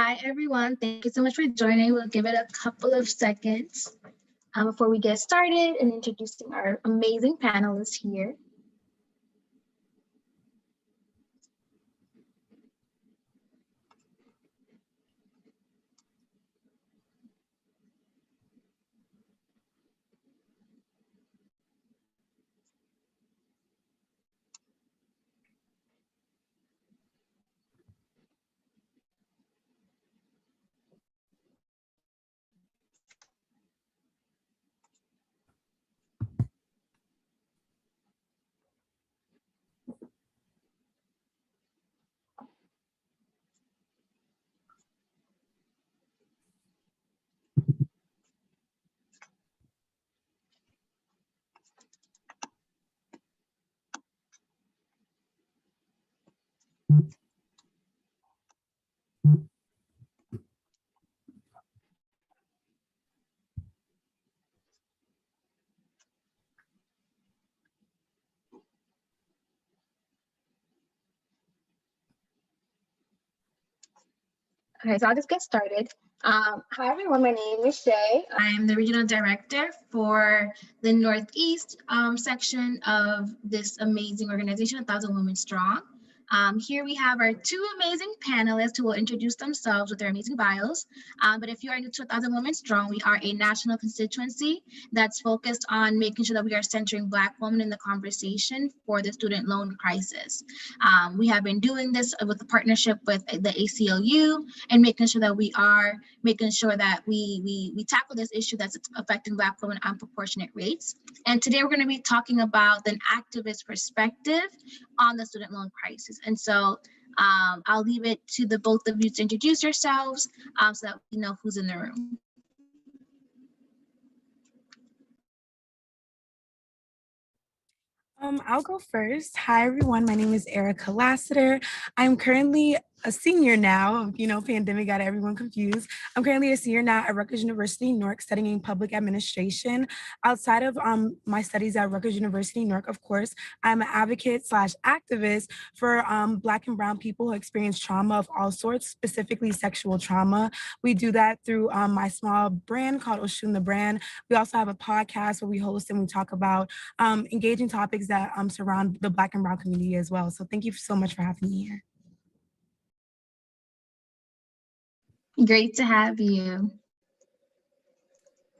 Hi, everyone. Thank you so much for joining. We'll give it a couple of seconds before we get started and introducing our amazing panelists here. Okay, so I'll just get started. Hi, everyone. My name is Shay. I'm the regional director for the Northeast section of this amazing organization, 1,000 Women Strong. Here we have our two amazing panelists who will introduce themselves with their amazing bios. But if you are new to 1,000 Women Strong, we are a national constituency that's focused on making sure that we are centering Black women in the conversation for the student loan crisis. We have been doing this with a partnership with the ACLU and making sure that we tackle this issue that's affecting Black women at unproportionate rates. And today we're going to be talking about an activist perspective on the student loan crisis. And so I'll leave it to the both of you to introduce yourselves so that we know who's in the room. I'll go first. Hi, everyone. My name is Erica Lassiter. I'm currently a senior now. Pandemic got everyone confused. I'm currently a senior now at Rutgers University, Newark, studying public administration. Outside of my studies at Rutgers University, Newark, of course, I'm an advocate / activist for Black and Brown people who experience trauma of all sorts, specifically sexual trauma. We do that through my small brand called Oshun the Brand. We also have a podcast where we host and we talk about engaging topics that surround the Black and Brown community as well. So thank you so much for having me here. Great to have you.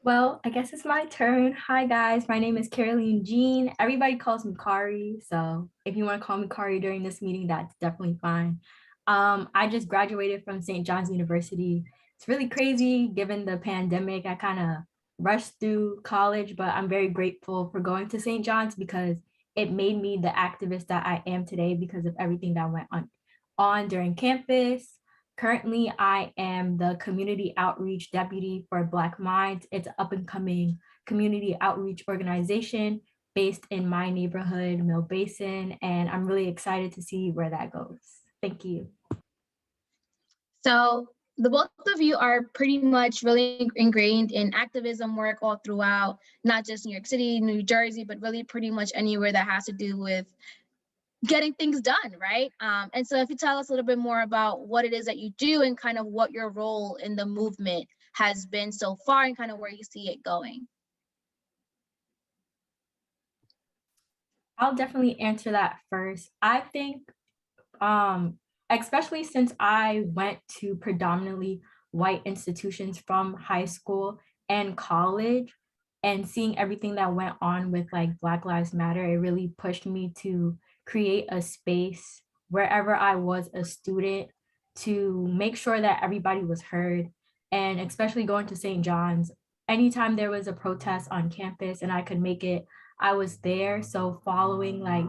Well, I guess it's my turn. Hi, guys. My name is Caroline Jean. Everybody calls me Kari. So if you want to call me Kari during this meeting, that's definitely fine. I just graduated from St. John's University. It's really crazy given the pandemic. I kind of rushed through college, but I'm very grateful for going to St. John's because it made me the activist that I am today because of everything that went on during campus. Currently, I am the Community Outreach Deputy for Black Minds. It's an up-and-coming community outreach organization based in my neighborhood, Mill Basin, and I'm really excited to see where that goes. Thank you. So the both of you are pretty much really ingrained in activism work all throughout, not just New York City, New Jersey, but really pretty much anywhere that has to do with getting things done, right? And so if you tell us a little bit more about what it is that you do and kind of what your role in the movement has been so far and kind of where you see it going. I'll definitely answer that first. I think, especially since I went to predominantly white institutions from high school and college, and seeing everything that went on with like Black Lives Matter, it really pushed me to create a space wherever I was a student to make sure that everybody was heard. And especially going to St. John's, anytime there was a protest on campus and I could make it, I was there. So following like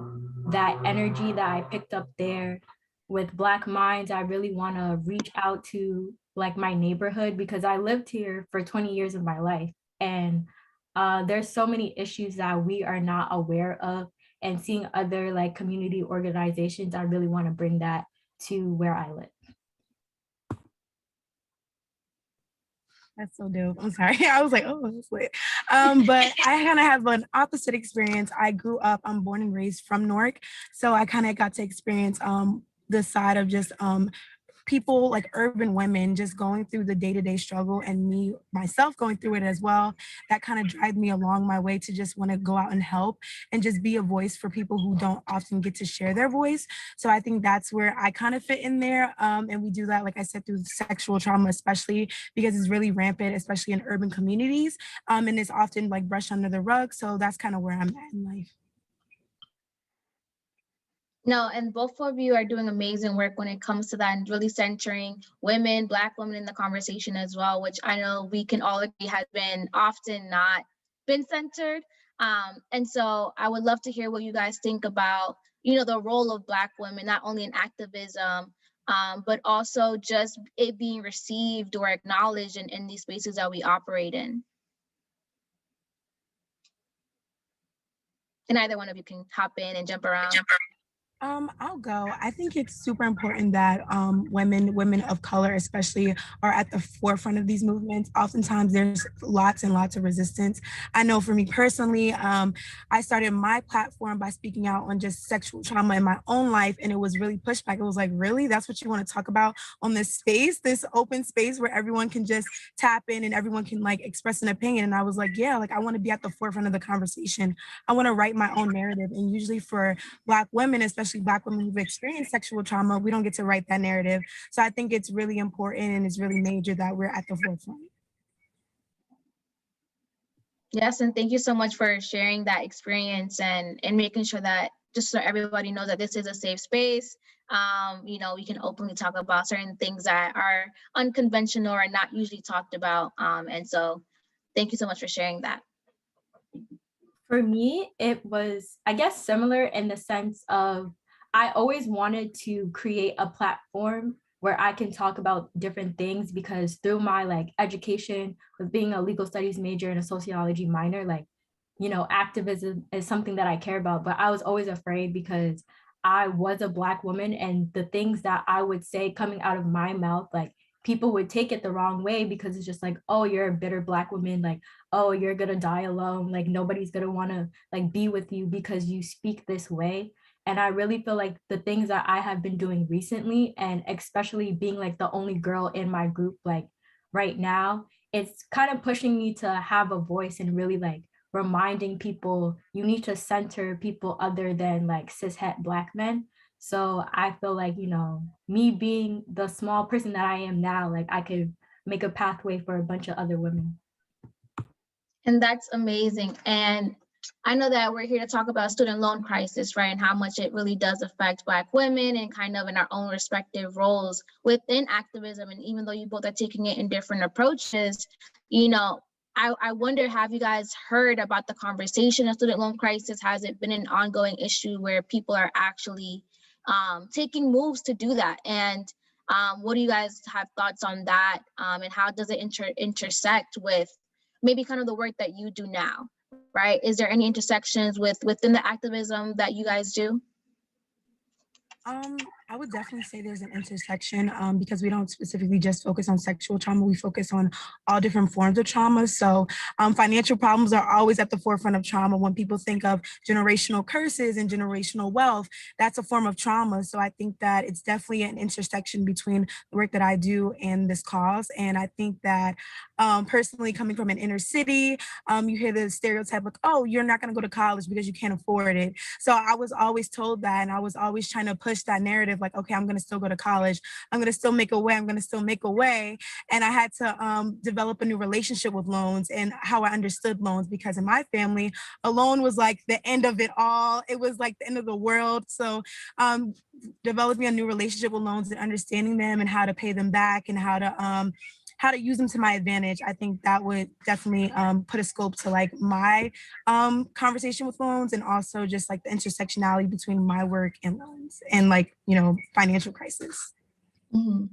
that energy that I picked up there with Black Minds, I really want to reach out to like my neighborhood because I lived here for 20 years of my life. And there's so many issues that we are not aware of, and seeing other like community organizations, I really want to bring that to where I live. That's so dope. I'm sorry. I was like, oh, that's lit. But I kind of have an opposite experience. I grew up, I'm born and raised from Newark. So I kind of got to experience the side of just people like urban women just going through the day-to-day struggle, and me myself going through it as well, that kind of drive me along my way to just want to go out and help and just be a voice for people who don't often get to share their voice. So I think that's where I kind of fit in there. And we do that, like I said, through sexual trauma, especially because it's really rampant, especially in urban communities. And it's often like brushed under the rug. So that's kind of where I'm at in life. No, and both of you are doing amazing work when it comes to that and really centering women, Black women in the conversation as well, which I know we can all agree has been often not been centered. And so I would love to hear what you guys think about, the role of Black women, not only in activism, but also just it being received or acknowledged in these spaces that we operate in. And either one of you can hop in and jump around. I'll go. I think it's super important that women of color especially are at the forefront of these movements. Oftentimes there's lots and lots of resistance. I know for me personally, I started my platform by speaking out on just sexual trauma in my own life, and it was really pushback. It was like, really? That's what you want to talk about on this space, this open space where everyone can just tap in and everyone can like express an opinion? And I was like, yeah, like I want to be at the forefront of the conversation. I want to write my own narrative. And usually for Black women, especially Black women who've experienced sexual trauma, we don't get to write that narrative. So I think it's really important and it's really major that we're at the forefront. Yes, and thank you so much for sharing that experience and making sure that just so everybody knows that this is a safe space. We can openly talk about certain things that are unconventional or not usually talked about. And so thank you so much for sharing that. For me, it was, I guess, similar in the sense of I always wanted to create a platform where I can talk about different things, because through my like education with being a legal studies major and a sociology minor, like, activism is something that I care about. But I was always afraid because I was a Black woman, and the things that I would say coming out of my mouth, like people would take it the wrong way, because it's just like, oh, you're a bitter Black woman, like, oh, you're gonna die alone, like nobody's gonna want to like be with you because you speak this way. And I really feel like the things that I have been doing recently, and especially being like the only girl in my group, like right now, it's kind of pushing me to have a voice and really like reminding people you need to center people other than like cishet Black men. So I feel like, me being the small person that I am now, like I could make a pathway for a bunch of other women. And that's amazing. And I know that we're here to talk about student loan crisis, right? And how much it really does affect Black women and kind of in our own respective roles within activism. And even though you both are taking it in different approaches, I wonder, have you guys heard about the conversation of student loan crisis? Has it been an ongoing issue where people are actually taking moves to do that? And what do you guys have thoughts on that? And how does it intersect with maybe kind of the work that you do now, right? Is there any intersections within the activism that you guys do? I would definitely say there's an intersection because we don't specifically just focus on sexual trauma. We focus on all different forms of trauma. So financial problems are always at the forefront of trauma. When people think of generational curses and generational wealth, that's a form of trauma. So I think that it's definitely an intersection between the work that I do and this cause. And I think that personally, coming from an inner city, you hear the stereotype like, oh, you're not going to go to college because you can't afford it. So I was always told that, and I was always trying to push that narrative like, okay, I'm going to still go to college. I'm going to still make a way. I'm going to still make a way. And I had to develop a new relationship with loans and how I understood loans, because in my family, a loan was like the end of it all. It was like the end of the world. So developing a new relationship with loans and understanding them and how to pay them back and how to use them to my advantage, I think that would definitely put a scope to like my conversation with loans, and also just like the intersectionality between my work and loans and like, financial crisis. Mm-hmm.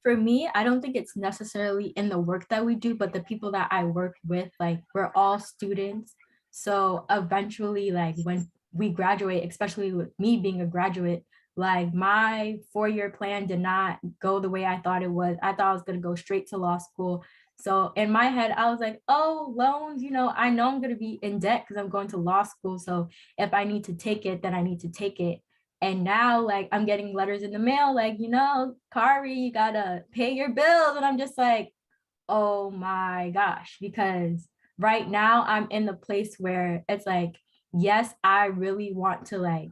For me, I don't think it's necessarily in the work that we do, but the people that I work with, like we're all students. So eventually, like when we graduate, especially with me being a graduate, like my 4-year plan did not go the way I thought it was. I thought I was going to go straight to law school. So in my head, I was like, oh, loans, I know I'm going to be in debt because I'm going to law school. So if I need to take it, then I need to take it. And now like I'm getting letters in the mail like, you know, Kari, you gotta pay your bills. And I'm just like, oh my gosh, because right now I'm in the place where it's like, yes, I really want to like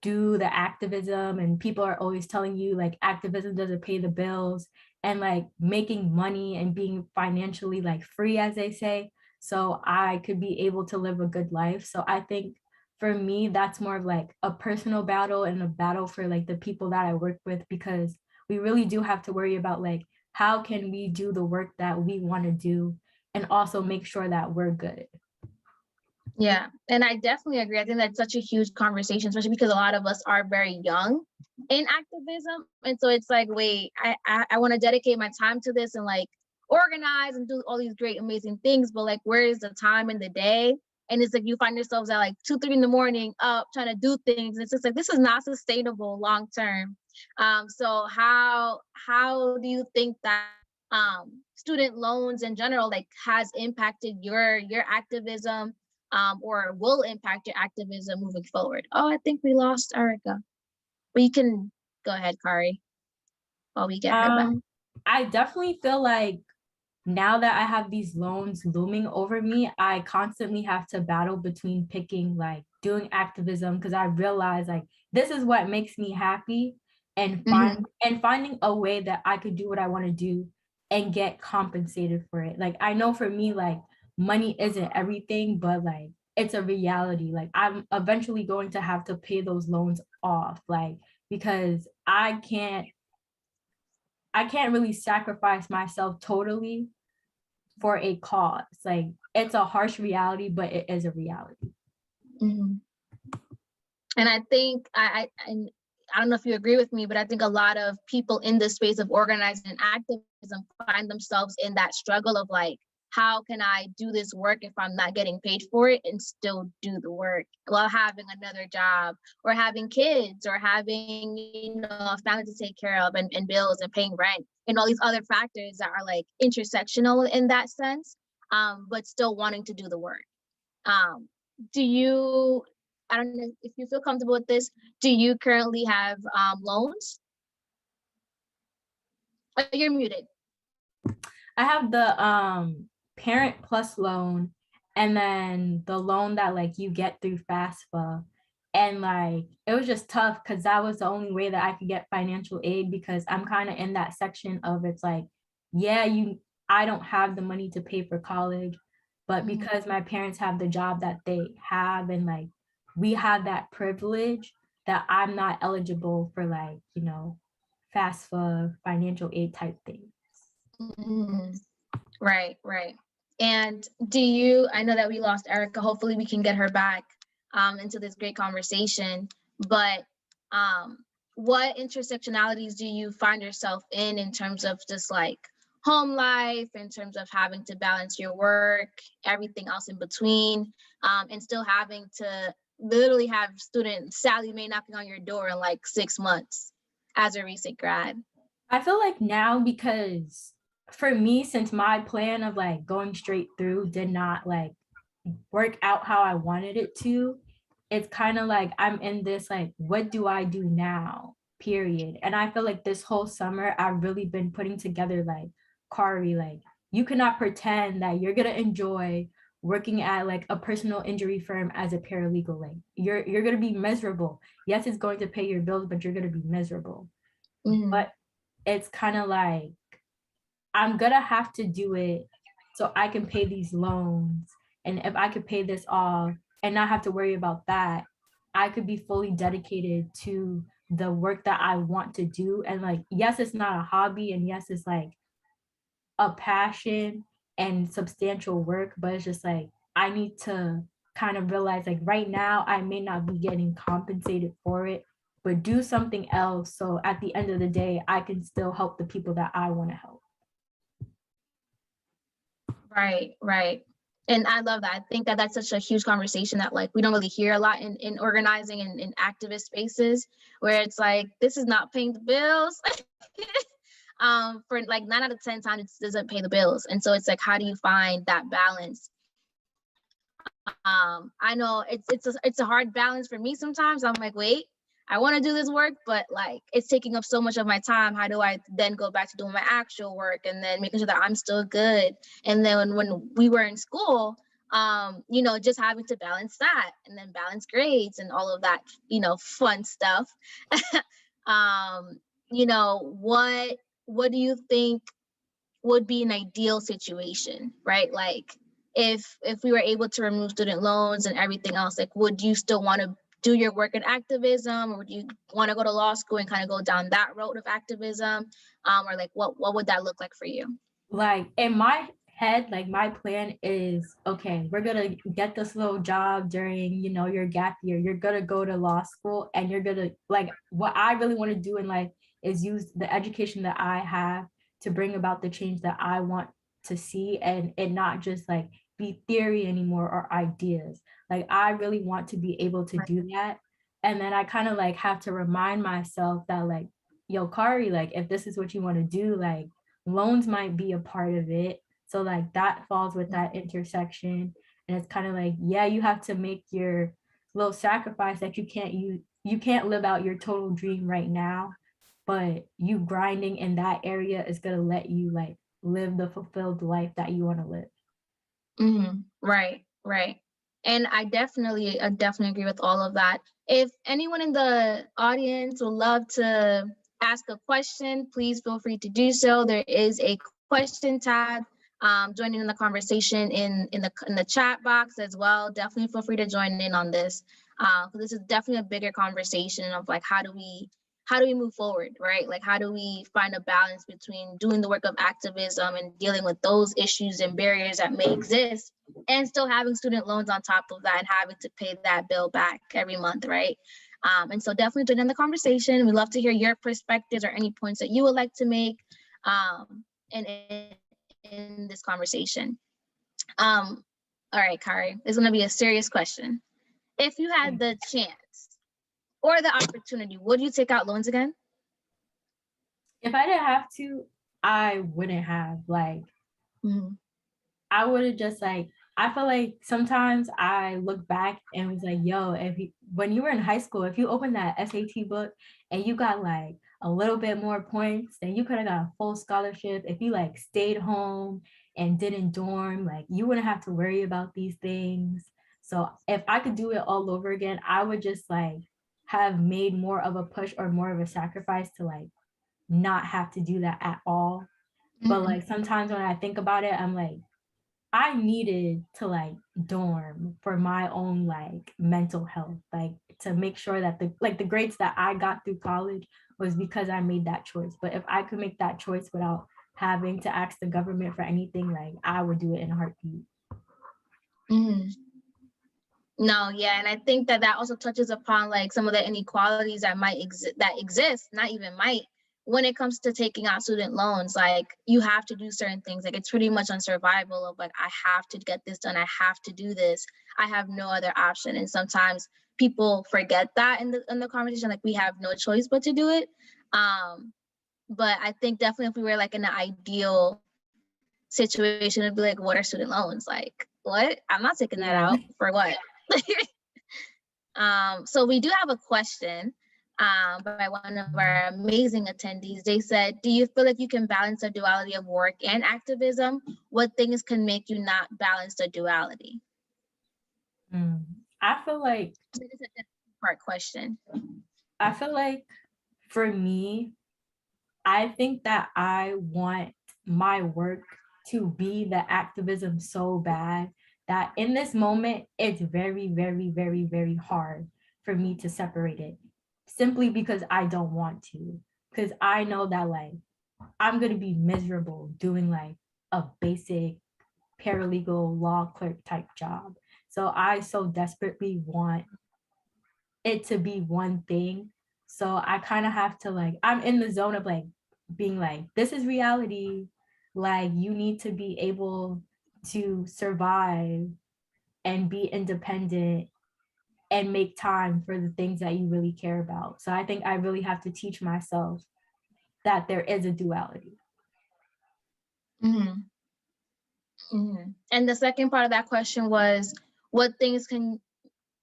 do the activism, and people are always telling you like activism doesn't pay the bills, and like making money and being financially like free, as they say, so I could be able to live a good life. So I think for me that's more of like a personal battle and a battle for like the people that I work with, because we really do have to worry about like how can we do the work that we want to do and also make sure that we're good. Yeah, and I definitely agree. I think that's such a huge conversation, especially because a lot of us are very young in activism. And so it's like, wait, I want to dedicate my time to this and like organize and do all these great, amazing things. But like, where is the time in the day? And it's like you find yourselves at like 2, 3 in the morning up trying to do things. It's just like this is not sustainable long term. So how do you think that student loans in general like has impacted your activism, or will impact your activism moving forward? Oh, I think we lost Erica. But you can go ahead, Kari, while we get her back. I definitely feel like now that I have these loans looming over me, I constantly have to battle between picking like doing activism, because I realize like this is what makes me happy, and finding a way that I could do what I want to do and get compensated for it. Like I know for me, like money isn't everything, but like it's a reality. Like I'm eventually going to have to pay those loans off, like because I can't really sacrifice myself totally for a cause. Like it's a harsh reality, but it is a reality. Mm-hmm. And I think and I don't know if you agree with me, but I think a lot of people in this space of organizing and activism find themselves in that struggle of like, how can I do this work if I'm not getting paid for it and still do the work while having another job or having kids or having, you know, a family to take care of and bills and paying rent and all these other factors that are like intersectional in that sense, but still wanting to do the work. Do you, I don't know if you feel comfortable with this, do you currently have loans? Oh, you're muted. I have the Parent Plus loan, and then the loan that like you get through FAFSA. And like it was just tough because that was the only way that I could get financial aid, because I'm kind of in that section of it's like, yeah, I don't have the money to pay for college, but because my parents have the job that they have, and like we have that privilege, that I'm not eligible for like, you know, FAFSA financial aid type things. Mm-hmm. Right. And do you, I know that we lost Erica, hopefully we can get her back into this great conversation, but what intersectionalities do you find yourself in terms of just like home life, in terms of having to balance your work, everything else in between, and still having to literally have student Sally Mae knocking on your door in like 6 months as a recent grad? I feel like now, because for me, since my plan of like going straight through did not like work out how I wanted it to, it's kind of like I'm in this like, what do I do now, period. And I feel like this whole summer I've really been putting together like, Kari, like you cannot pretend that you're gonna enjoy working at like a personal injury firm as a paralegal. Like you're gonna be miserable. Yes, it's going to pay your bills, but you're gonna be miserable. But it's kind of like I'm gonna have to do it so I can pay these loans. And if I could pay this off and not have to worry about that, I could be fully dedicated to the work that I want to do. And like, yes, it's not a hobby, and yes, it's like a passion and substantial work, but it's just like I need to kind of realize like right now I may not be getting compensated for it, but do something else so at the end of the day I can still help the people that I want to help. Right. And I love that. I think that that's such a huge conversation that like we don't really hear a lot in organizing and in activist spaces, where it's like, this is not paying the bills. For like 9 out of 10 times it doesn't pay the bills. And so it's like, how do you find that balance? I know it's a hard balance for me sometimes. I'm like, wait, I want to do this work, but like it's taking up so much of my time. How do I then go back to doing my actual work and then making sure that I'm still good? And then when we were in school, you know, just having to balance that and then balance grades and all of that, you know, fun stuff. You know, what do you think would be an ideal situation, right? Like if we were able to remove student loans and everything else, like would you still want to do your work in activism, or would you want to go to law school and kind of go down that road of activism? Or like what would that look like for you? Like in my head, like my plan is, okay, we're gonna get this little job during, you know, your gap year. You're gonna go to law school and you're gonna, like, what I really want to do in life is use the education that I have to bring about the change that I want to see, and it not just like be theory anymore or ideas. Like I really want to be able to do that. And then I kind of like have to remind myself that like, yo, Kari, like if this is what you want to do, like loans might be a part of it. So like that falls with that intersection. And it's kind of like, yeah, you have to make your little sacrifice that you can't live out your total dream right now, but you grinding in that area is gonna let you like live the fulfilled life that you want to live. Right, right. And I definitely agree with all of that. If anyone in the audience would love to ask a question, please feel free to do so. There is a question tab. Joining in the conversation in the chat box as well. Definitely feel free to join in on this. This is definitely a bigger conversation of like how do we move forward, right? Like how do we find a balance between doing the work of activism and dealing with those issues and barriers that may exist, and still having student loans on top of that and having to pay that bill back every month, right? And so definitely join in the conversation. We'd love to hear your perspectives or any points that you would like to make in this conversation. All right, Kari, this is gonna be a serious question. If you had the chance or the opportunity, would you take out loans again? If I didn't have to, I wouldn't have. Like I would have just like, I feel like sometimes I look back and was like, yo, when you were in high school, if you opened that SAT book and you got like a little bit more points, then you could have got a full scholarship. If you like stayed home and didn't dorm, like you wouldn't have to worry about these things. So if I could do it all over again, I would just like have made more of a push or more of a sacrifice to like not have to do that at all. But like sometimes when I think about it, I'm like, I needed to like dorm for my own like mental health, like to make sure that the grades that I got through college was because I made that choice. But if I could make that choice without having to ask the government for anything, like I would do it in a heartbeat. No, yeah, and I think that also touches upon like some of the inequalities that exist, not even might, when it comes to taking out student loans. Like you have to do certain things. Like it's pretty much on survival of like I have to get this done. I have to do this. I have no other option. And sometimes people forget that in the conversation. Like we have no choice but to do it. But I think definitely if we were like in an ideal situation, it'd be like, what are student loans? Like what? I'm not taking that out for what? So we do have a question by one of our amazing attendees. They said, do you feel like you can balance the duality of work and activism? What things can make you not balance the duality? I feel like it's a part question. I feel like for me, I think that I want my work to be the activism so bad that in this moment, it's very, very, very, very hard for me to separate it simply because I don't want to. Because I know that like, I'm going to be miserable doing like a basic paralegal law clerk type job. So I so desperately want it to be one thing. So I kind of have to like, I'm in the zone of like being like, this is reality. Like you need to be able to survive and be independent and make time for the things that you really care about. So I think I really have to teach myself that there is a duality. And the second part of that question was, what things can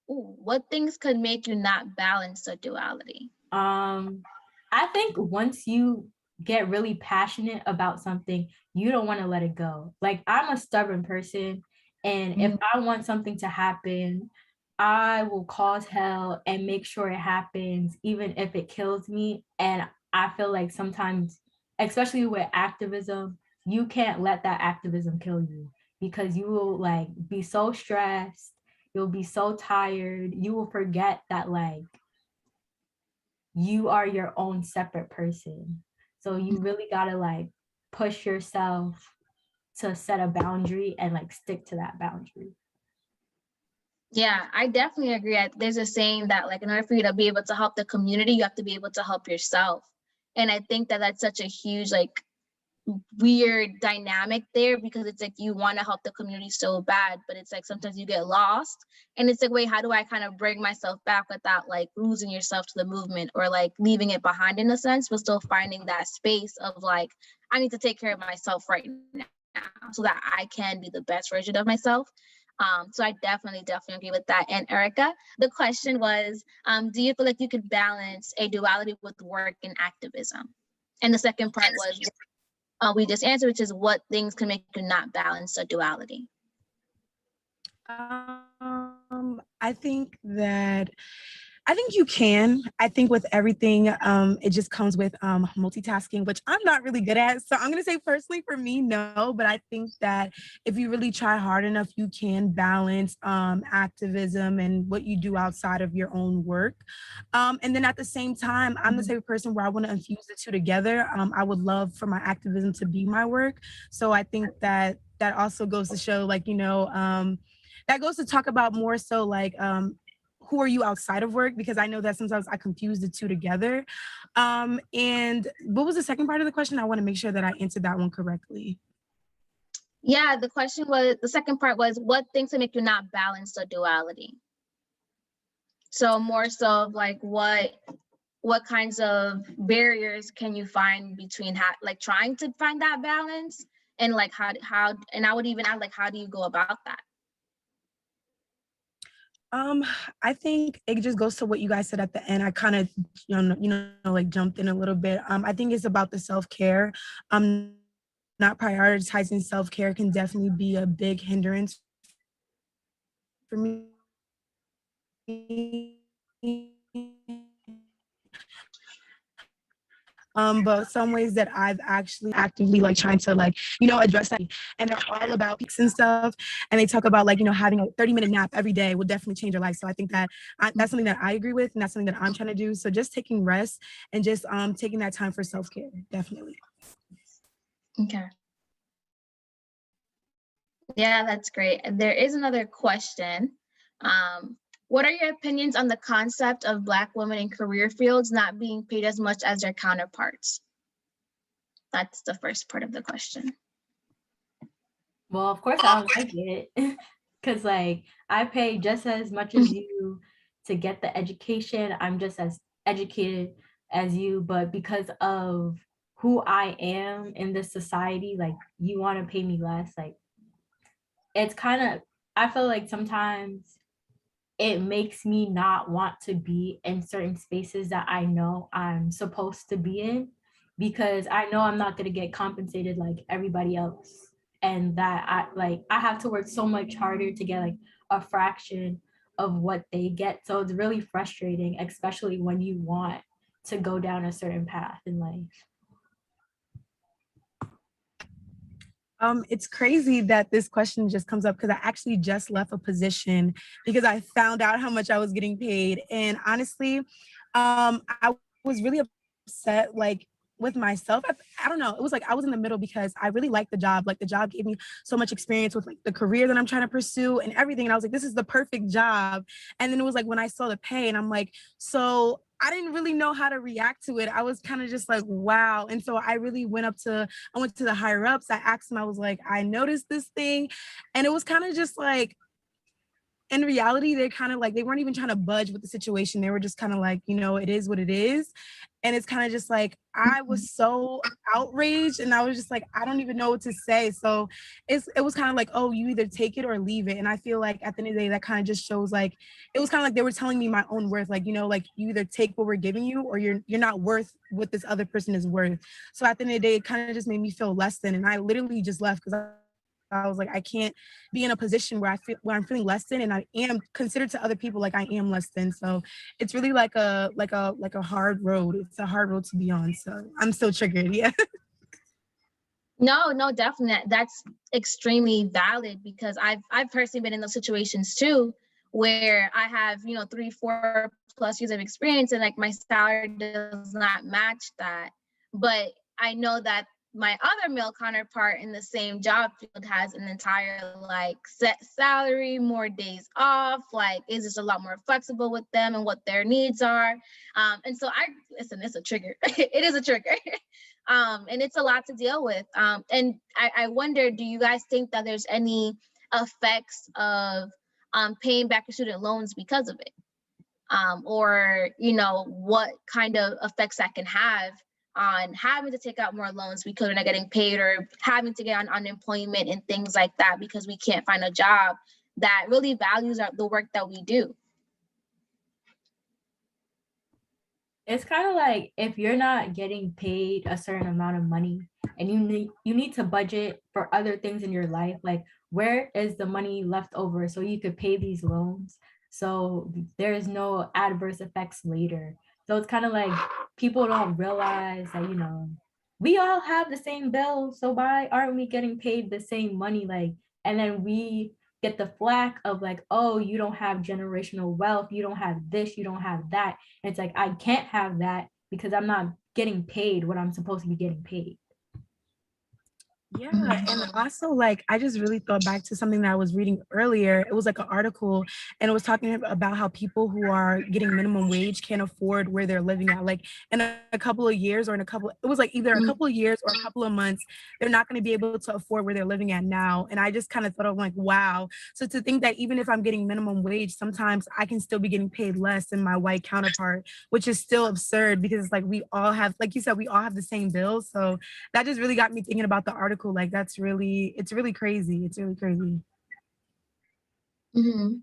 Ooh, what things could make you not balance the duality? I think once you get really passionate about something, you don't want to let it go. Like, I'm a stubborn person, and if I want something to happen, I will cause hell and make sure it happens, even if it kills me. And I feel like sometimes, especially with activism, you can't let that activism kill you, because you will like be so stressed, you'll be so tired, you will forget that like you are your own separate person. So you really gotta like push yourself to set a boundary and like stick to that boundary. Yeah, I definitely agree. There's a saying that like in order for you to be able to help the community, you have to be able to help yourself. And I think that that's such a huge like weird dynamic there, because it's like you want to help the community so bad, but it's like sometimes you get lost, and it's like, wait, how do I kind of bring myself back without like losing yourself to the movement or like leaving it behind in a sense, but still finding that space of like, I need to take care of myself right now so that I can be the best version of myself. So I definitely agree with that. And Erica, the question was, do you feel like you could balance a duality with work and activism? And the second part was, we just answered, which is what things can make you not balance a duality. I think you can. I think with everything, it just comes with multitasking, which I'm not really good at. So I'm going to say personally for me, no. But I think that if you really try hard enough, you can balance activism and what you do outside of your own work. And then at the same time, I'm the type of person where I want to infuse the two together. I would love for my activism to be my work. So I think that that also goes to show, like, that goes to talk about more so like, who are you outside of work? Because I know that sometimes I confuse the two together. And what was the second part of the question? I want to make sure that I answered that one correctly. Yeah, the second part was what things to make you not balance the duality. So more so of like what kinds of barriers can you find between like trying to find that balance, and like how and I would even add like, how do you go about that? I think it just goes to what you guys said at the end. I kind of, like jumped in a little bit. I think it's about the self-care. Not prioritizing self-care can definitely be a big hindrance for me. But some ways that I've actually actively like trying to like, address that. And they're all about peaks and stuff. And they talk about like, having a 30-minute nap every day will definitely change your life. So I think that that's something that I agree with, and that's something that I'm trying to do. So just taking rest and just taking that time for self-care, definitely. Okay. Yeah, that's great. There is another question. What are your opinions on the concept of Black women in career fields not being paid as much as their counterparts? That's the first part of the question. Well, of course I don't like it, because like I pay just as much as you to get the education. I'm just as educated as you, but because of who I am in this society, like you want to pay me less. Like, it's kind of, I feel like sometimes it makes me not want to be in certain spaces that I know I'm supposed to be in, because I know I'm not going to get compensated like everybody else. And that I have to work so much harder to get like a fraction of what they get. So it's really frustrating, especially when you want to go down a certain path in life. It's crazy that this question just comes up because I actually just left a position because I found out how much I was getting paid. And honestly, I was really upset, like with myself. I don't know. It was like I was in the middle because I really liked the job. Like the job gave me so much experience with like the career that I'm trying to pursue and everything. And I was like, this is the perfect job. And then it was like when I saw the pay and I'm like, so I didn't really know how to react to it. I was kind of just like, wow. And so I really went to the higher ups. I asked them, I was like, I noticed this thing. And it was kind of just like, in reality, they kind of like, they weren't even trying to budge with the situation. They were just kind of like, it is what it is. And it's kind of just like, I was so outraged and I was just like, I don't even know what to say. So it was kind of like, oh, you either take it or leave it. And I feel like at the end of the day, that kind of just shows like, it was kind of like they were telling me my own worth. Like, you know, like you either take what we're giving you or you're not worth what this other person is worth. So at the end of the day, it kind of just made me feel less than. And I literally just left because I was like, I can't be in a position where I'm feeling less than, and I am considered to other people like I am less than. So it's really like a hard road. It's a hard road to be on. So I'm still triggered. Yeah. No, definitely. That's extremely valid because I've personally been in those situations too, where I have, 3-4+ years of experience and like my salary does not match that. But I know that my other male counterpart in the same job field has an entire like set salary, more days off, like is just a lot more flexible with them and what their needs are. And so listen, it's a trigger. It is a trigger. And it's a lot to deal with. And I wonder, do you guys think that there's any effects of paying back your student loans because of it? Or, what kind of effects that can have on having to take out more loans because we're not getting paid, or having to get on unemployment and things like that because we can't find a job that really values the work that we do. It's kind of like if you're not getting paid a certain amount of money and you need to budget for other things in your life, like where is the money left over so you could pay these loans so there is no adverse effects later. So it's kind of like people don't realize that, we all have the same bill, so why aren't we getting paid the same money? Like, and then we get the flack of like, oh, you don't have generational wealth, you don't have this, you don't have that. And it's like, I can't have that because I'm not getting paid what I'm supposed to be getting paid. Yeah, and also like I just really thought back to something that I was reading earlier. It was like an article and it was talking about how people who are getting minimum wage can't afford where they're living at. Like in a couple of years or it was like either a couple of years or a couple of months, they're not going to be able to afford where they're living at now. And I just kind of thought, I'm like, wow. So to think that even if I'm getting minimum wage, sometimes I can still be getting paid less than my white counterpart, which is still absurd because it's like we all have, like you said, we all have the same bills. So that just really got me thinking about the article. Like it's really crazy. It's really crazy. Mm-hmm.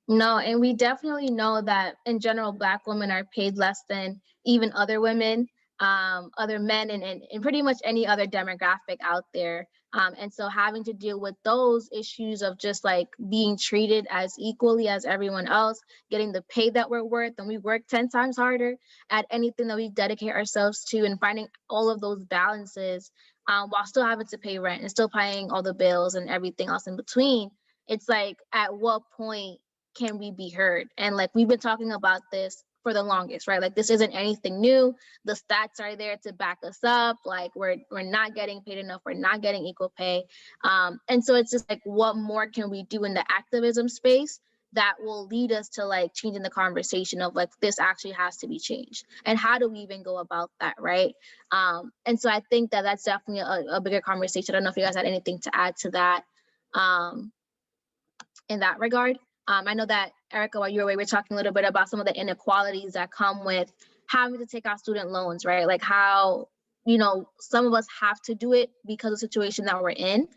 No, and we definitely know that in general, Black women are paid less than even other women, other men, and pretty much any other demographic out there. And so having to deal with those issues of just like being treated as equally as everyone else, getting the pay that we're worth, and we work 10 times harder at anything that we dedicate ourselves to, and finding all of those balances while still having to pay rent and still paying all the bills and everything else in between. It's like, at what point can we be heard? And like we've been talking about this for the longest, right? Like this isn't anything new. The stats are there to back us up. Like we're not getting paid enough. We're not getting equal pay. And so it's just like, what more can we do in the activism space that will lead us to like changing the conversation of like, this actually has to be changed? And how do we even go about that, right? And so I think that that's definitely a bigger conversation. I don't know if you guys had anything to add to that in that regard. I know that Erica, while you were away, we were talking a little bit about some of the inequalities that come with having to take out student loans, right? Like how, some of us have to do it because of the situation that we're in,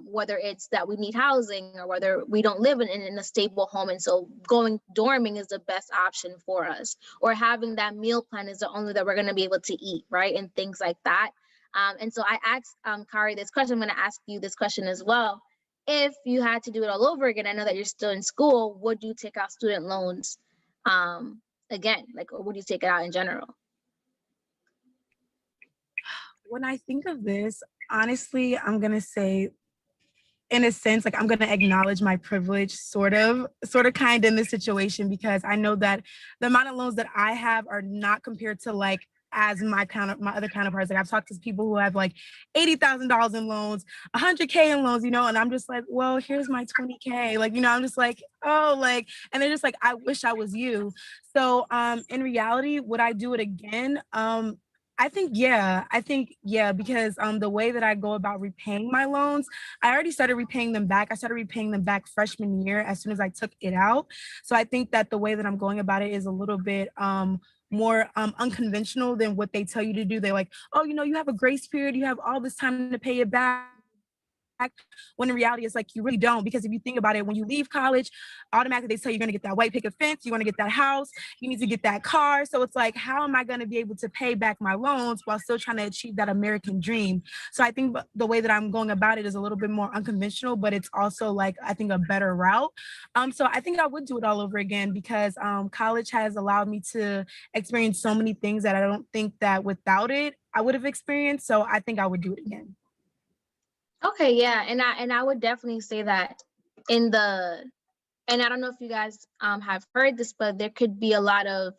whether it's that we need housing or whether we don't live in a stable home. And so dorming is the best option for us, or having that meal plan is the only that we're going to be able to eat, right? And things like that. And so I asked Kari this question. I'm going to ask you this question as well. If you had to do it all over again, I know that you're still in school, would you take out student loans again? Like, or would you take it out in general? When I think of this, honestly, I'm going to say, in a sense, like I'm going to acknowledge my privilege, sort of kind in this situation, because I know that the amount of loans that I have are not compared to like as my other counterparts. Like I've talked to people who have like $80,000 in loans, $100K in loans, and I'm just like, well, here's my $20K. Like, I'm just like, oh, like, and they're just like, I wish I was you. So in reality, would I do it again? I think, yeah, because the way that I go about repaying my loans, I already started repaying them back. I started repaying them back freshman year as soon as I took it out. So I think that the way that I'm going about it is a little bit more unconventional than what they tell you to do. They're like, oh, you know, you have a grace period, you have all this time to pay it back. When in reality, it's like you really don't, because if you think about it, when you leave college, automatically they tell you you're going to get that white picket fence, you're going to get that house, you need to get that car. So it's like, how am I going to be able to pay back my loans while still trying to achieve that American dream? So I think the way that I'm going about it is a little bit more unconventional, but it's also like, I think, a better route. So I think I would do it all over again, because college has allowed me to experience so many things that I don't think that without it I would have experienced. So I think I would do it again. Okay, yeah, and I would definitely say that in the, and I don't know if you guys have heard this, but there could be a lot of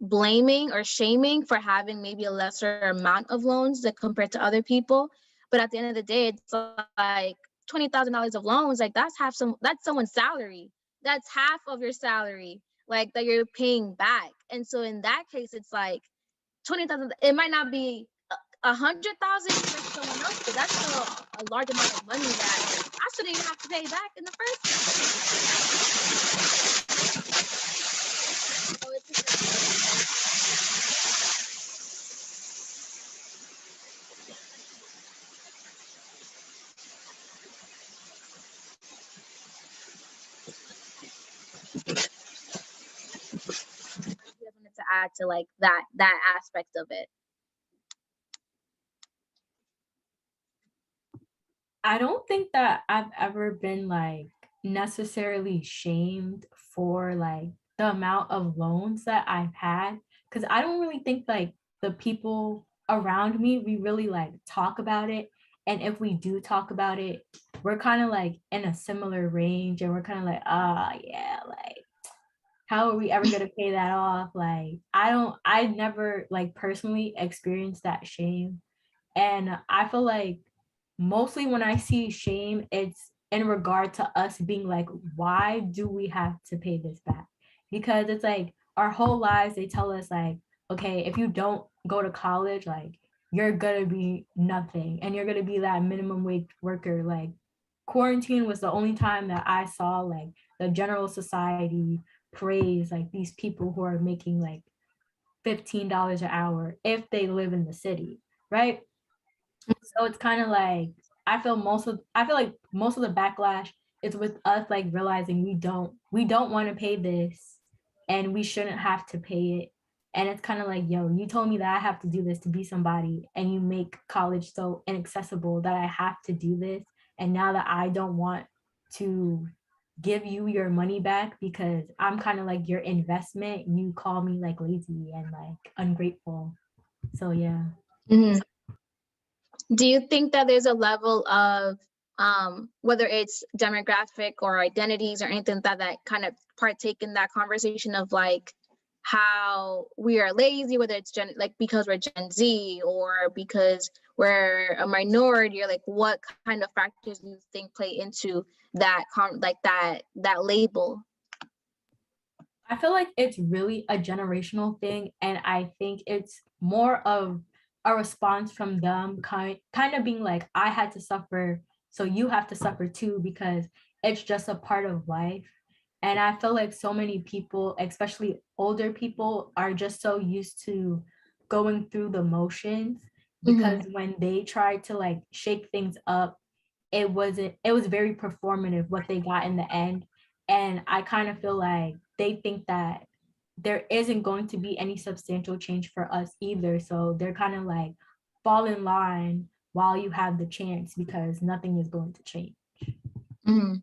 blaming or shaming for having maybe a lesser amount of loans that compared to other people. But at the end of the day, it's like $20,000 of loans, like that's someone's salary. That's half of your salary, like that you're paying back. And so in that case, it's like 20,000. It might not be 100,000 for someone else, but that's still a large amount of money that I shouldn't even have to pay back in the first place. So it's I wanted to add to like that aspect of it. I don't think that I've ever been like necessarily shamed for like the amount of loans that I've had, because I don't really think like the people around me, we really like talk about it. And if we do talk about it, we're kind of like in a similar range, and we're kind of like, yeah, like how are we ever going to pay that off? Like, I never like personally experienced that shame. And I feel like mostly when I see shame, it's in regard to us being like, why do we have to pay this back? Because it's like our whole lives, they tell us like, okay, if you don't go to college, like you're gonna be nothing and you're gonna be that minimum wage worker. Like quarantine was the only time that I saw like the general society praise like these people who are making like $15 an hour if they live in the city, right? So it's kind of like I feel like most of the backlash is with us like realizing we don't want to pay this and we shouldn't have to pay it. And it's kind of like, yo, you told me that I have to do this to be somebody, and you make college so inaccessible that I have to do this. And now that I don't want to give you your money back because I'm kind of like your investment, you call me like lazy and like ungrateful. So yeah. Mm-hmm. Do you think that there's a level of whether it's demographic or identities or anything that kind of partake in that conversation of like how we are lazy, whether it's like because we're Gen Z or because we're a minority, or like what kind of factors do you think play into that that label? I feel like it's really a generational thing, and I think it's more of a response from them kind of being like, I had to suffer, so you have to suffer too, because it's just a part of life. And I feel like so many people, especially older people, are just so used to going through the motions, because when they try to like shake things up, it was very performative what they got in the end. And I kind of feel like they think that there isn't going to be any substantial change for us either. So they're kind of like, fall in line while you have the chance, because nothing is going to change. Mm-hmm.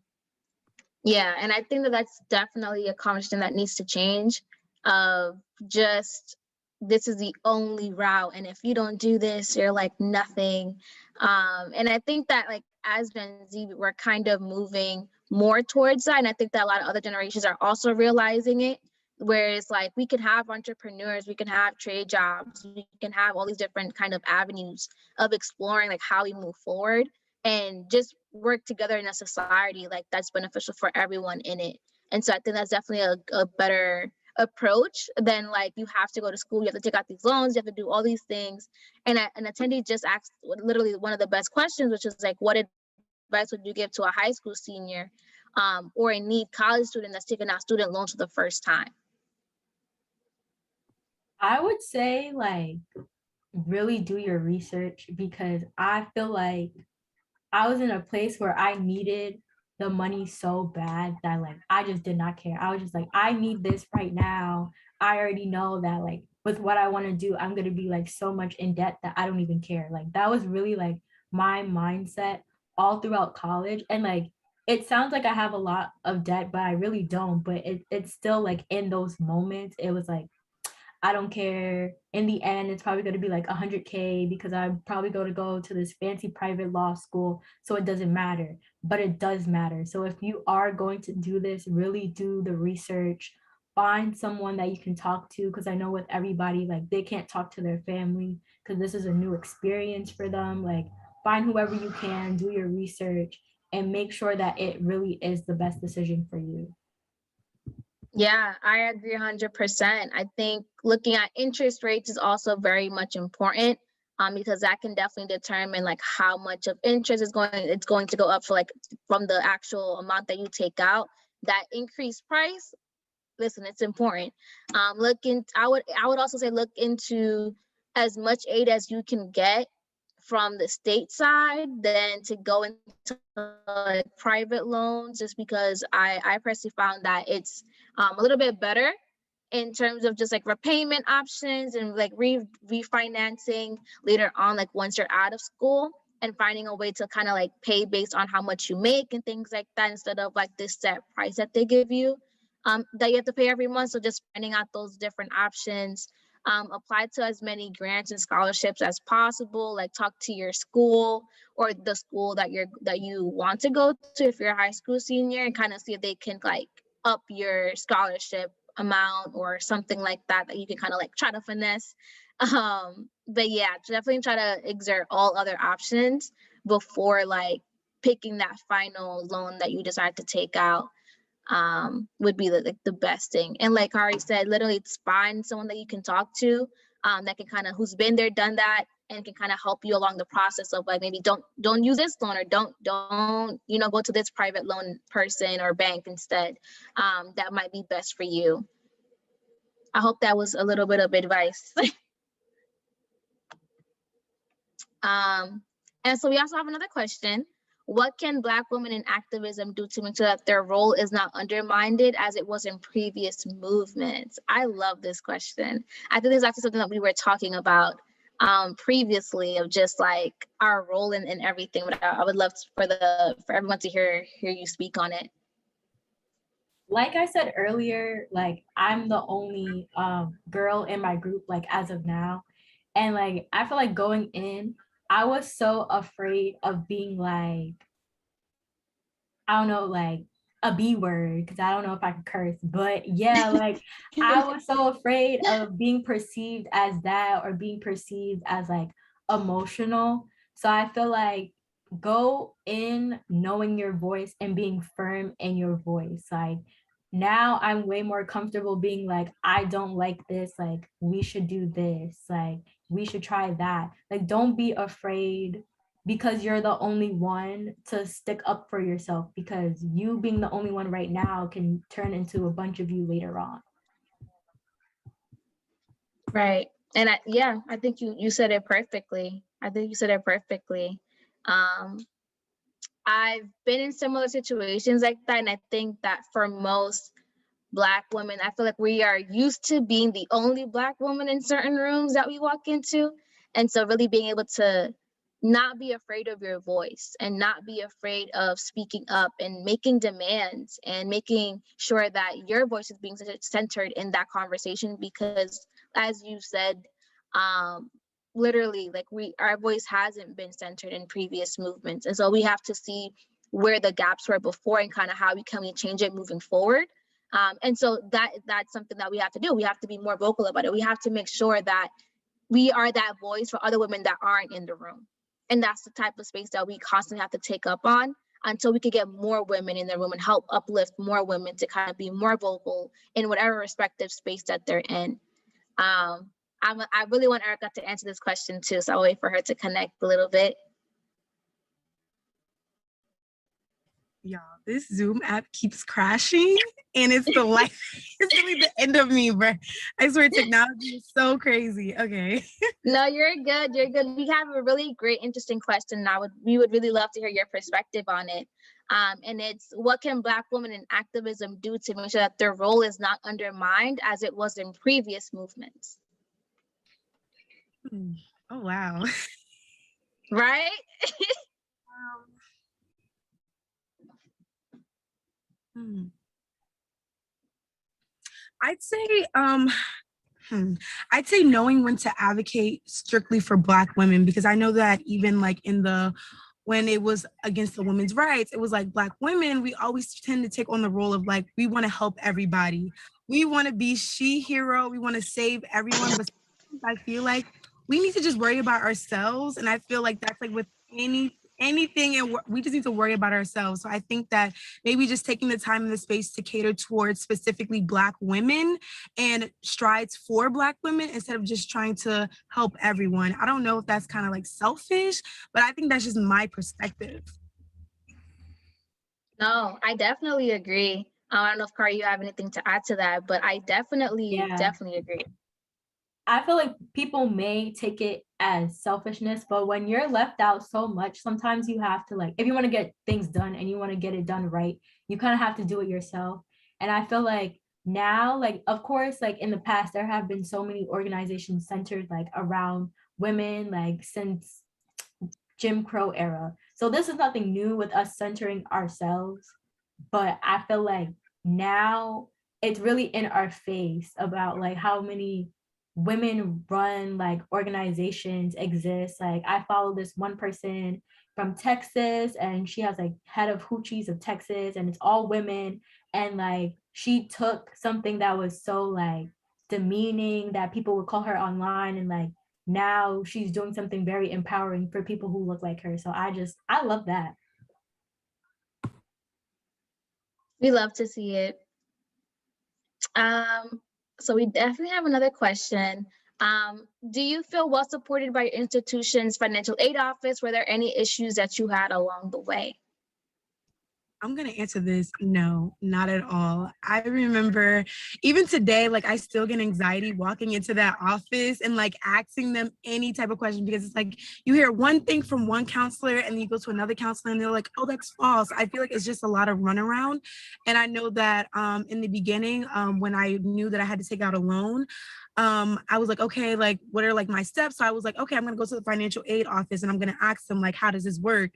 Yeah, and I think that that's definitely a conversation that needs to change. Of just, this is the only route, and if you don't do this, you're like nothing. And I think that like as Gen Z, we're kind of moving more towards that, and I think that a lot of other generations are also realizing it. Whereas like we can have entrepreneurs, we can have trade jobs, we can have all these different kind of avenues of exploring like how we move forward and just work together in a society like that's beneficial for everyone in it. And so I think that's definitely a better approach than like you have to go to school, you have to take out these loans, you have to do all these things. And an attendee just asked literally one of the best questions, which is like, what advice would you give to a high school senior or a NEET college student that's taking out student loans for the first time? I would say like really do your research, because I feel like I was in a place where I needed the money so bad that like I just did not care. I was just like, I need this right now. I already know that like with what I want to do, I'm gonna be like so much in debt that I don't even care. Like that was really like my mindset all throughout college. And like it sounds like I have a lot of debt, but I really don't. But it's still like in those moments, it was like I don't care. In the end, it's probably going to be like 100K because I'm probably going to go to this fancy private law school. So it doesn't matter, but it does matter. So if you are going to do this, really do the research. Find someone that you can talk to, because I know with everybody, like they can't talk to their family because this is a new experience for them. Like find whoever you can, do your research, and make sure that it really is the best decision for you. Yeah, I agree 100%. I think looking at interest rates is also very much important, because that can definitely determine like how much of interest is it's going to go up for like from the actual amount that you take out. That increased price, listen, it's important. I would also say look into as much aid as you can get from the state side than to go into like private loans, just because I personally found that it's a little bit better in terms of just like repayment options and like refinancing later on, like once you're out of school, and finding a way to kind of like pay based on how much you make and things like that, instead of like this set price that they give you, that you have to pay every month. So just finding out those different options, apply to as many grants and scholarships as possible, like talk to your school or the school that you want to go to if you're a high school senior, and kind of see if they can like up your scholarship amount or something like that, that you can kind of like try to finesse. But yeah, definitely try to exert all other options before like picking that final loan that you decide to take out, would be the best thing. And like Ari said, literally it's find someone that you can talk to, that can kind of, who's been there, done that, and can kind of help you along the process of like, maybe don't use this loan, or don't go to this private loan person or bank instead. That might be best for you. I hope that was a little bit of advice. And so we also have another question. What can Black women in activism do to make sure that their role is not undermined as it was in previous movements? I love this question. I think this is actually something that we were talking about previously, of just like our role in everything. But I would love for everyone to hear you speak on it. Like I said earlier, like I'm the only girl in my group, like as of now. And like I feel like going in, I was so afraid of being like, I don't know, like a B word, because I don't know if I can curse, but yeah, like I was so afraid of being perceived as that, or being perceived as like emotional. So I feel like go in knowing your voice and being firm in your voice. Like now I'm way more comfortable being like, I don't like this, like we should do this, like we should try that. Like don't be afraid because you're the only one to stick up for yourself, because you being the only one right now can turn into a bunch of you later on. Right. And I think you said it perfectly. I think you said it perfectly. Um, I've been in similar situations like that, and I think that for most Black women, I feel like we are used to being the only Black woman in certain rooms that we walk into. And so really being able to not be afraid of your voice, and not be afraid of speaking up and making demands, and making sure that your voice is being centered in that conversation. Because as you said, um, literally like our voice hasn't been centered in previous movements. And so we have to see where the gaps were before, and kind of how we can change it moving forward. And so that's something that we have to do. We have to be more vocal about it. We have to make sure that we are that voice for other women that aren't in the room. And that's the type of space that we constantly have to take up on, until we could get more women in the room and help uplift more women to kind of be more vocal in whatever respective space that they're in. I really want Erica to answer this question too, so I'll wait for her to connect a little bit. Y'all, this Zoom app keeps crashing and it's the life. It's really the end of me, bro. I swear technology is so crazy. Okay. No, you're good. You're good. We have a really great, interesting question. We would really love to hear your perspective on it. And it's, what can Black women in activism do to make sure that their role is not undermined as it was in previous movements? Oh, wow. Right? I'd say I'd say knowing when to advocate strictly for Black women, because I know that even like when it was against the women's rights, it was like Black women, we always tend to take on the role of like, we want to help everybody. We want to be she hero. We want to save everyone. But I feel like we need to just worry about ourselves. And I feel like that's like with anything, and we just need to worry about ourselves. So I think that maybe just taking the time and the space to cater towards specifically Black women and strides for Black women instead of just trying to help everyone. I don't know if that's kind of like selfish, but I think that's just my perspective. No, I definitely agree. I don't know if Kari, you have anything to add to that, but I definitely agree. I feel like people may take it as selfishness, but when you're left out so much, sometimes you have to, like, if you want to get things done and you want to get it done right, you kind of have to do it yourself. And I feel like now, like, of course, like in the past, there have been so many organizations centered like around women, like since Jim Crow era. So this is nothing new with us centering ourselves, but I feel like now it's really in our face about like how many women run like organizations exist. Like I follow this one person from Texas and she has like head of Hoochies of Texas and it's all women. And like she took something that was so like demeaning that people would call her online and like now she's doing something very empowering for people who look like her. So I love that. We love to see it. So we definitely have another question. Do you feel well supported by your institution's financial aid office? Were there any issues that you had along the way? I'm going to answer this. No, not at all. I remember even today, like I still get anxiety walking into that office and like asking them any type of question because it's like you hear one thing from one counselor and then you go to another counselor and they're like, oh, that's false. I feel like it's just a lot of runaround. And I know that in the beginning, when I knew that I had to take out a loan, I was like, okay, like what are like my steps? So I was like, okay, I'm going to go to the financial aid office and I'm going to ask them like, how does this work?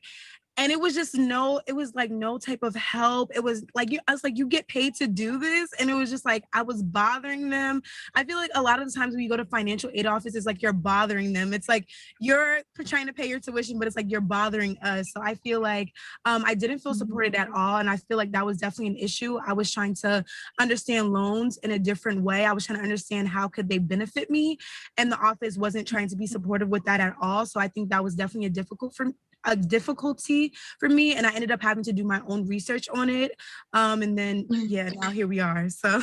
And it was just it was like no type of help. It was like, I was like, you get paid to do this. And it was just like, I was bothering them. I feel like a lot of the times when you go to financial aid offices, like you're bothering them. It's like, you're trying to pay your tuition, but it's like, you're bothering us. So I feel like I didn't feel supported at all. And I feel like that was definitely an issue. I was trying to understand loans in a different way. I was trying to understand how could they benefit me. And the office wasn't trying to be supportive with that at all. So I think that was definitely a difficulty for me, and I ended up having to do my own research on it, and then yeah, now here we are. So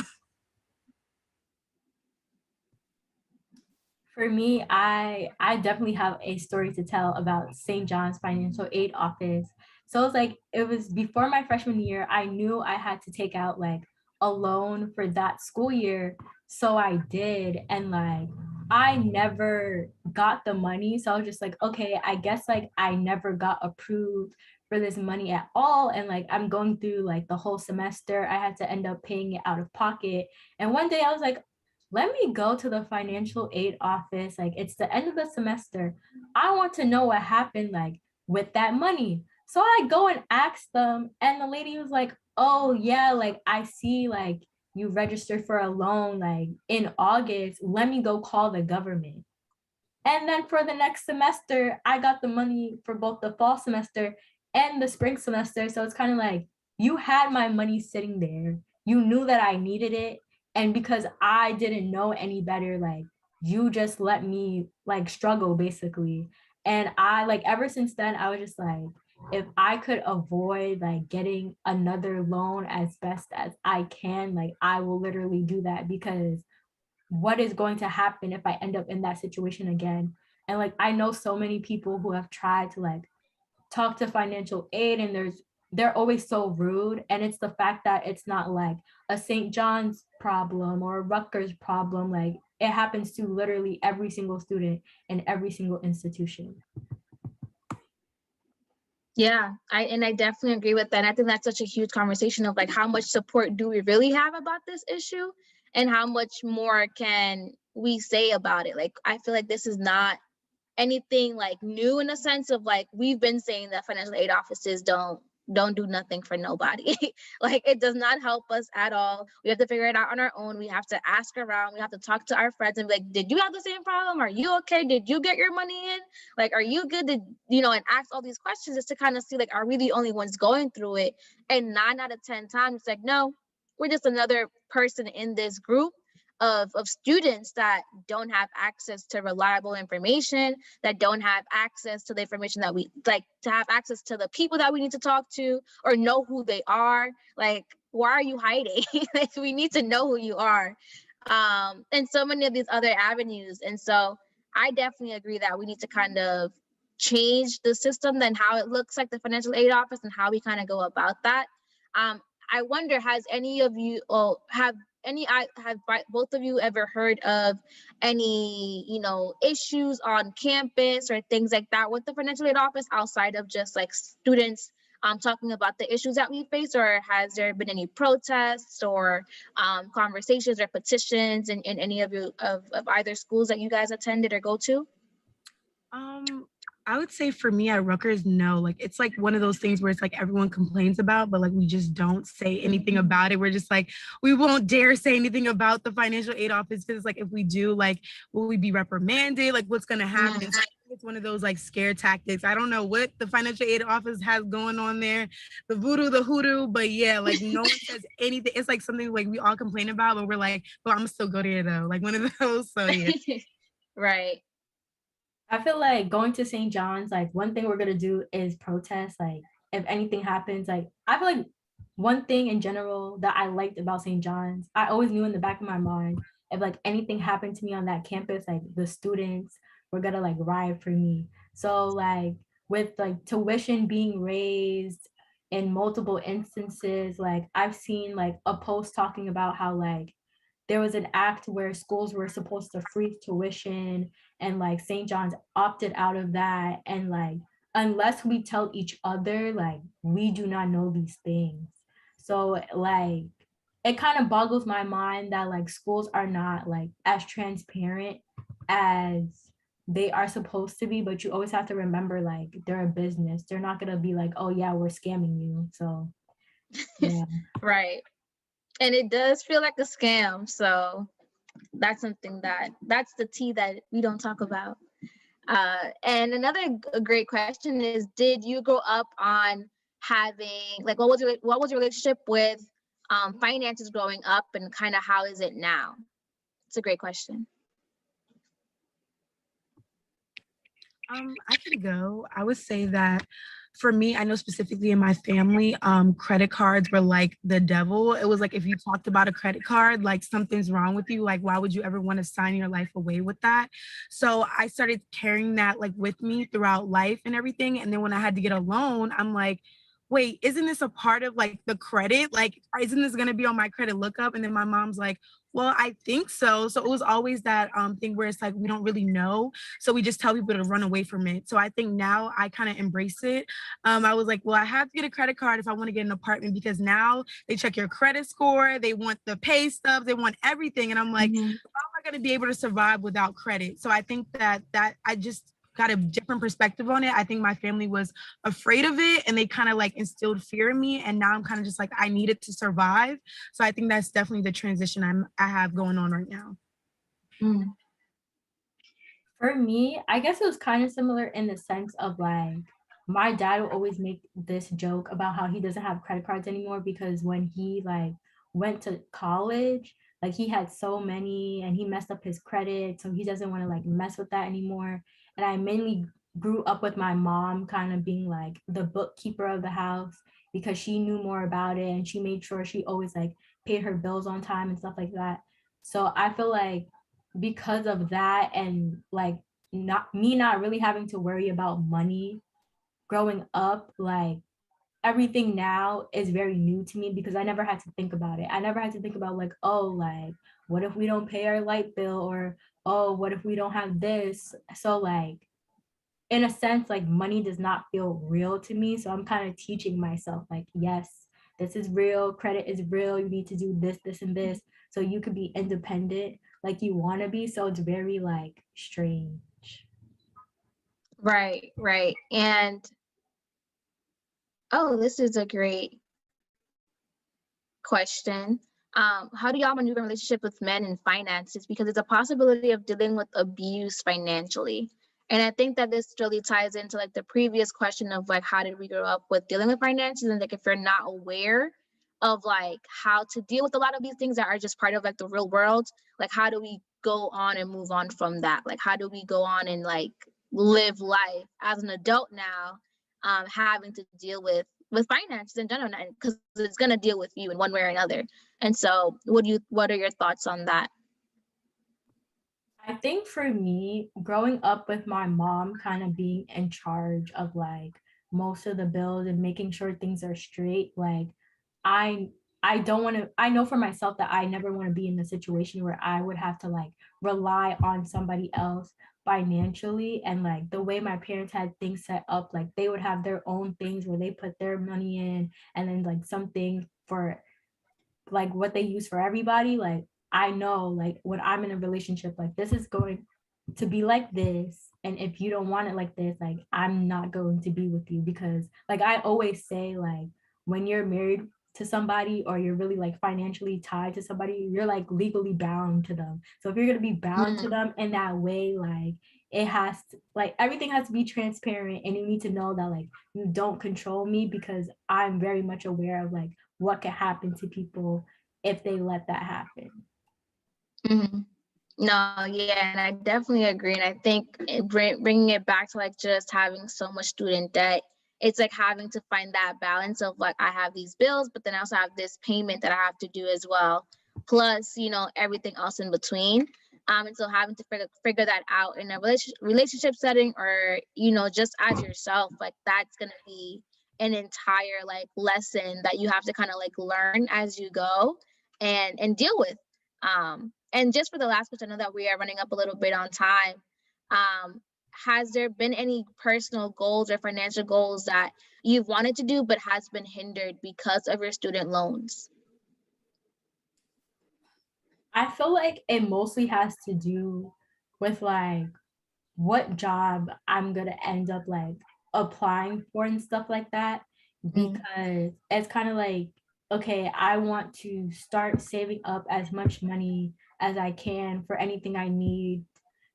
for me, I definitely have a story to tell about St. John's Financial Aid Office. So it was before my freshman year. I knew I had to take out like a loan for that school year, so I did, and like I never got the money. So I was just like, okay, I guess like I never got approved for this money at all. And like I'm going through like the whole semester, I had to end up paying it out of pocket. And one day I was like, let me go to the financial aid office. Like it's the end of the semester. I want to know what happened like with that money. So I go and ask them, and the lady was like, oh yeah, like I see like you registered for a loan like in August, let me go call the government. And then for the next semester, I got the money for both the fall semester and the spring semester. So it's kind of like you had my money sitting there. You knew that I needed it. And because I didn't know any better, like you just let me like struggle basically. And I like ever since then, I was just like, if I could avoid like getting another loan as best as I can, like I will literally do that, because what is going to happen if I end up in that situation again? And like I know so many people who have tried to like talk to financial aid, and there's they're always so rude. And it's the fact that it's not like a St. John's problem or a Rutgers problem. Like it happens to literally every single student in every single institution. Yeah, I definitely agree with that. And I think that's such a huge conversation of like how much support do we really have about this issue and how much more can we say about it. Like I feel like this is not anything like new in a sense of like we've been saying that financial aid offices don't do nothing for nobody. Like it does not help us at all. We have to figure it out on our own. We have to ask around. We have to talk to our friends and be like, did you have the same problem? Are you okay? Did you get your money in? Like, are you good? Did and ask all these questions just to kind of see like, are we the only ones going through it? And 9 out of 10 times it's like, no, we're just another person in this group of students that don't have access to reliable information, that don't have access to the information that we like to have access to the people that we need to talk to or know who they are. Like, why are you hiding? Like, we need to know who you are. And so many of these other avenues. And so I definitely agree that we need to kind of change the system and how it looks like the financial aid office and how we kind of go about that. I wonder, has any of you have both of you ever heard of any issues on campus or things like that with the financial aid office outside of just like students talking about the issues that we face, or has there been any protests or conversations or petitions in any of you of either schools that you guys attended or go to? I would say for me at Rutgers, no. Like it's like one of those things where it's like everyone complains about, but like we just don't say anything about it. We're just like, we won't dare say anything about the financial aid office because like if we do, like, will we be reprimanded? Like what's gonna happen? So I think it's one of those like scare tactics. I don't know what the financial aid office has going on there, the voodoo, the hoodoo, but yeah, like no one says anything. It's like something like we all complain about, but we're like, well, I'm gonna still go there though. Like one of those. So yeah. Right. I feel like going to St. John's, like one thing we're gonna do is protest. Like if anything happens, like I feel like one thing in general that I liked about St. John's, I always knew in the back of my mind, if like anything happened to me on that campus, like the students were gonna like ride for me. So like with like tuition being raised in multiple instances, like I've seen like a post talking about how like there was an act where schools were supposed to freeze tuition and like St. John's opted out of that. And like, unless we tell each other, like, we do not know these things. So like, it kind of boggles my mind that like schools are not like as transparent as they are supposed to be, but you always have to remember like they're a business. They're not gonna be like, oh yeah, we're scamming you. So yeah. Right. And it does feel like a scam. So that's something that's the tea that we don't talk about. And another great question is, did you grow up on having like what was your relationship with finances growing up, and kind of how is it now? It's a great question. I can go. I would say that for me, I know specifically in my family, credit cards were like the devil. It was like if you talked about a credit card, like something's wrong with you. Like, why would you ever want to sign your life away with that? So I started carrying that like with me throughout life and everything. And then when I had to get a loan, I'm like, wait, isn't this a part of like the credit? Like, isn't this going to be on my credit lookup? And then my mom's like, well, I think so. So it was always that thing where it's like, we don't really know. So we just tell people to run away from it. So I think now I kind of embrace it. I was like, well, I have to get a credit card if I want to get an apartment, because now they check your credit score. They want the pay stubs. They want everything. And I'm like, how am I going to be able to survive without credit? So I think that I just got a different perspective on it. I think my family was afraid of it and they kind of like instilled fear in me. And now I'm kind of just like, I need it to survive. So I think that's definitely the transition I have going on right now. For me, I guess it was kind of similar in the sense of like, my dad will always make this joke about how he doesn't have credit cards anymore because when he like went to college, like he had so many and he messed up his credit. So he doesn't want to like mess with that anymore. And I mainly grew up with my mom kind of being like the bookkeeper of the house because she knew more about it and she made sure she always like paid her bills on time and stuff like that. So I feel like because of that and like not really having to worry about money growing up, like everything now is very new to me because I never had to think about it. I never had to think about like, oh, like, what if we don't pay our light bill, or oh, what if we don't have this? So like, in a sense, like money does not feel real to me. So I'm kind of teaching myself like, yes, this is real. Credit is real. You need to do this, this, and this so you could be independent like you want to be. So it's very like strange. Right, right. And oh, this is a great question. How do y'all maneuver in relationship with men and finances? Because it's a possibility of dealing with abuse financially. And I think that this really ties into like the previous question of like, how did we grow up with dealing with finances? And like, if you're not aware of like how to deal with a lot of these things that are just part of like the real world, like how do we go on and move on from that? Like, how do we go on and like live life as an adult now, having to deal with finances in general, because it's going to deal with you in one way or another. And so what are your thoughts on that? I think for me, growing up with my mom kind of being in charge of like most of the bills and making sure things are straight, like I I don't want to, I know for myself that I never want to be in a situation where I would have to like rely on somebody else financially. And like the way my parents had things set up, like they would have their own things where they put their money in, and then like something for like what they use for everybody. Like I know like when I'm in a relationship, like this is going to be like this, and if you don't want it like this, like I'm not going to be with you. Because like I always say, like when you're married to somebody or you're really like financially tied to somebody, you're like legally bound to them. So if you're going to be bound to them in that way, like it has to, like everything has to be transparent, and you need to know that like you don't control me, because I'm very much aware of like what can happen to people if they let that happen. Mm-hmm. No, yeah, and I definitely agree. And I think bringing it back to like just having so much student debt, it's like having to find that balance of like, I have these bills, but then I also have this payment that I have to do as well, plus, you know, everything else in between. And so having to figure that out in a relationship setting, or, you know, just as yourself, like that's going to be an entire like lesson that you have to kind of like learn as you go and deal with. And just for the last question, I know that we are running up a little bit on time. Has there been any personal goals or financial goals that you've wanted to do but has been hindered because of your student loans? I feel like it mostly has to do with like what job I'm gonna end up like applying for and stuff like that. Because it's kind of like, okay, I want to start saving up as much money as I can for anything I need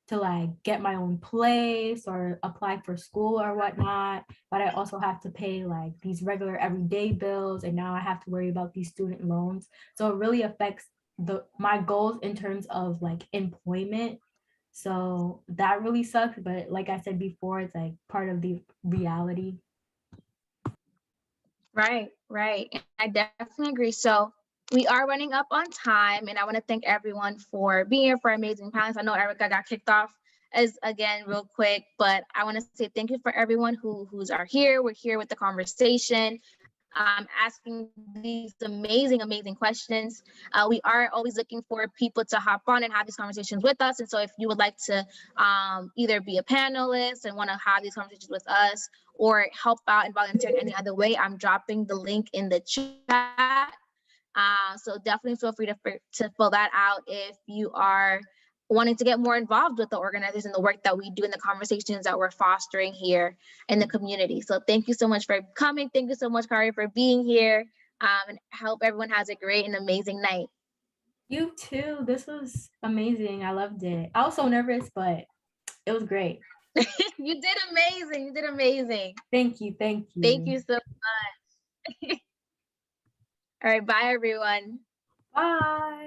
to like get my own place or apply for school or whatnot. But I also have to pay like these regular everyday bills, and now I have to worry about these student loans. So it really affects my goals in terms of like employment. So that really sucks. But like I said before, it's like part of the reality. Right, right. I definitely agree. So we are running up on time, and I want to thank everyone for being here for amazing panelists. I know Erica got kicked off as again real quick, but I want to say thank you for everyone who's are here. We're here with the conversation, asking these amazing questions. We are always looking for people to hop on and have these conversations with us. And so if you would like to either be a panelist and want to have these conversations with us, or help out and volunteer in any other way, I'm dropping the link in the chat. So definitely feel free to fill that out if you are wanting to get more involved with the organization, the work that we do, and the conversations that we're fostering here in the community. So thank you so much for coming. Thank you so much, Kari, for being here. And I hope everyone has a great and amazing night. You too. This was amazing. I loved it. I was so nervous, but it was great. You did amazing. You did amazing. Thank you. Thank you. Thank you so much. All right. Bye, everyone. Bye.